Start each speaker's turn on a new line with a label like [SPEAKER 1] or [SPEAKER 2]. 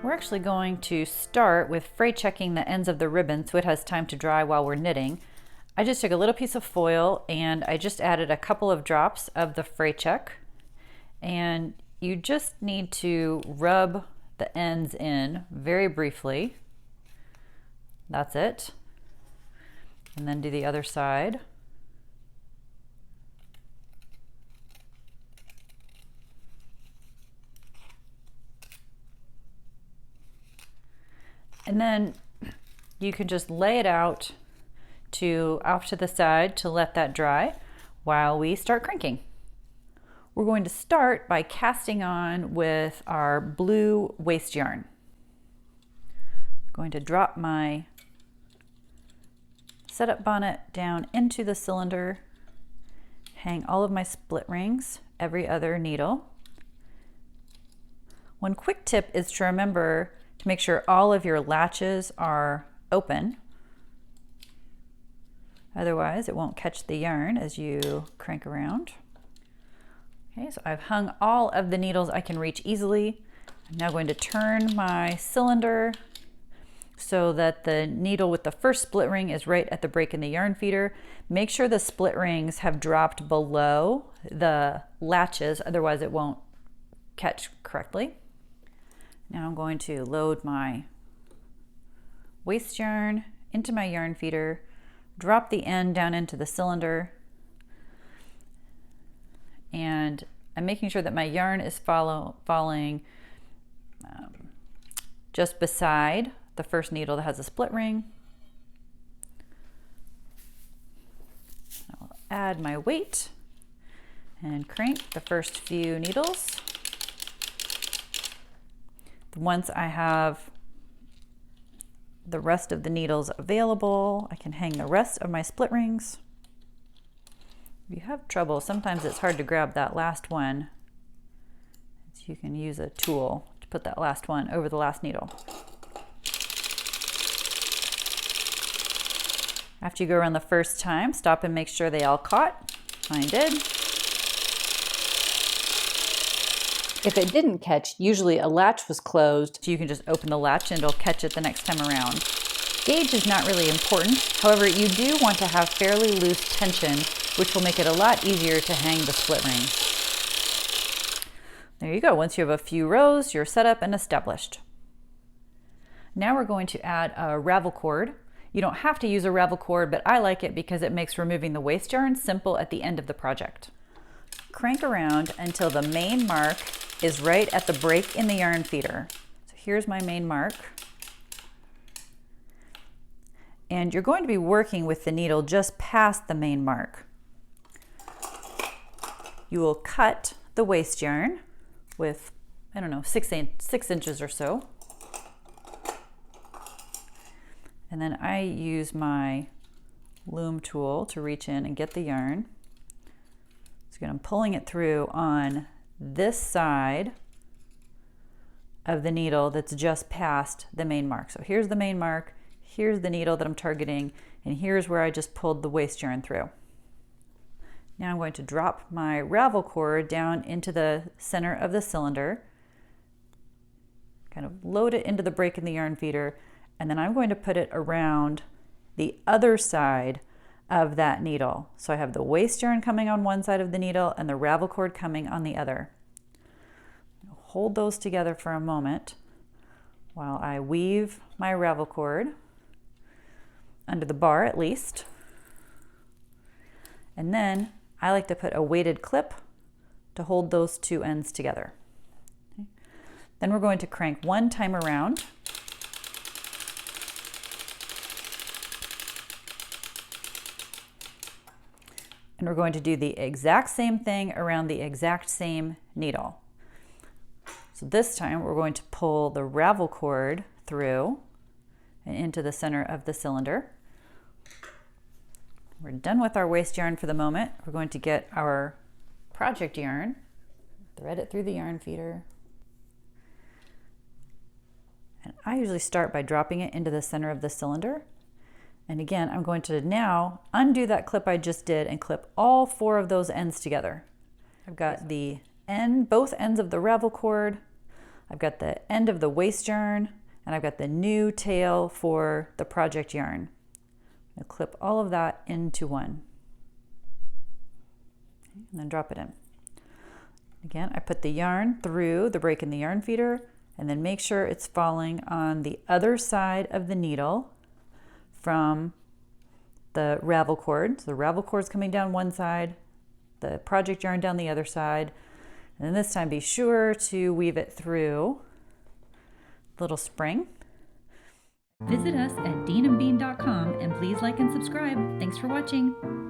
[SPEAKER 1] We're actually going to start with fray checking the ends of the ribbon so it has time to dry while we're knitting. I just took a little piece of foil and I just added a couple of drops of the fray check, and you just need to rub the ends in very briefly. That's it. And then do the other side. And then you can just lay it out off to the side to let that dry while we start cranking. We're going to start by casting on with our blue waste yarn. I'm going to drop my setup bonnet down into the cylinder, hang all of my split rings every other needle. One quick tip is to remember to make sure all of your latches are open. Otherwise, it won't catch the yarn as you crank around. Okay, so I've hung all of the needles I can reach easily. I'm now going to turn my cylinder so that the needle with the first split ring is right at the break in the yarn feeder. Make sure the split rings have dropped below the latches, otherwise it won't catch correctly. Now I'm going to load my waste yarn into my yarn feeder, drop the end down into the cylinder, and I'm making sure that my yarn is falling just beside the first needle that has a split ring. I'll add my weight and crank the first few needles. Once I have the rest of the needles available, I can hang the rest of my split rings. If you have trouble, sometimes it's hard to grab that last one, so you can use a tool to put that last one over the last needle. After you go around the first time, stop and make sure they all caught. Mine did. If it didn't catch, usually a latch was closed, so you can just open the latch and it'll catch it the next time around. Gauge is not really important. However, you do want to have fairly loose tension, which will make it a lot easier to hang the split rings. There you go. Once you have a few rows, you're set up and established. Now we're going to add a ravel cord. You don't have to use a ravel cord, but I like it because it makes removing the waste yarn simple at the end of the project. Crank around until the main mark is right at the break in the yarn feeder. So here's my main mark. And you're going to be working with the needle just past the main mark. You will cut the waste yarn with, I don't know, 6 inches or so. And then I use my loom tool to reach in and get the yarn. So again, I'm pulling it through on this side of the needle that's just past the main mark. So here's the main mark, here's the needle that I'm targeting, and here's where I just pulled the waste yarn through. Now I'm going to drop my ravel cord down into the center of the cylinder, kind of load it into the break in the yarn feeder, and then I'm going to put it around the other side of that needle. So I have the waste yarn coming on one side of the needle and the ravel cord coming on the other. Hold those together for a moment while I weave my ravel cord under the bar at least. And then I like to put a weighted clip to hold those two ends together. Okay. Then we're going to crank one time around. And we're going to do the exact same thing around the exact same needle. So this time we're going to pull the ravel cord through and into the center of the cylinder. We're done with our waste yarn for the moment. We're going to get our project yarn, thread it through the yarn feeder. And I usually start by dropping it into the center of the cylinder. And again, I'm going to now undo that clip I just did and clip all 4 of those ends together. I've got the end, both ends of the ravel cord. I've got the end of the waste yarn, and I've got the new tail for the project yarn. I'll clip all of that into one. Okay, and then drop it in. Again, I put the yarn through the break in the yarn feeder, and then make sure it's falling on the other side of the needle from the ravel cord. So the ravel cord's coming down one side, the project yarn down the other side, and then this time be sure to weave it through the little spring.
[SPEAKER 2] Visit us at deanandbean.com and please like and subscribe. Thanks for watching.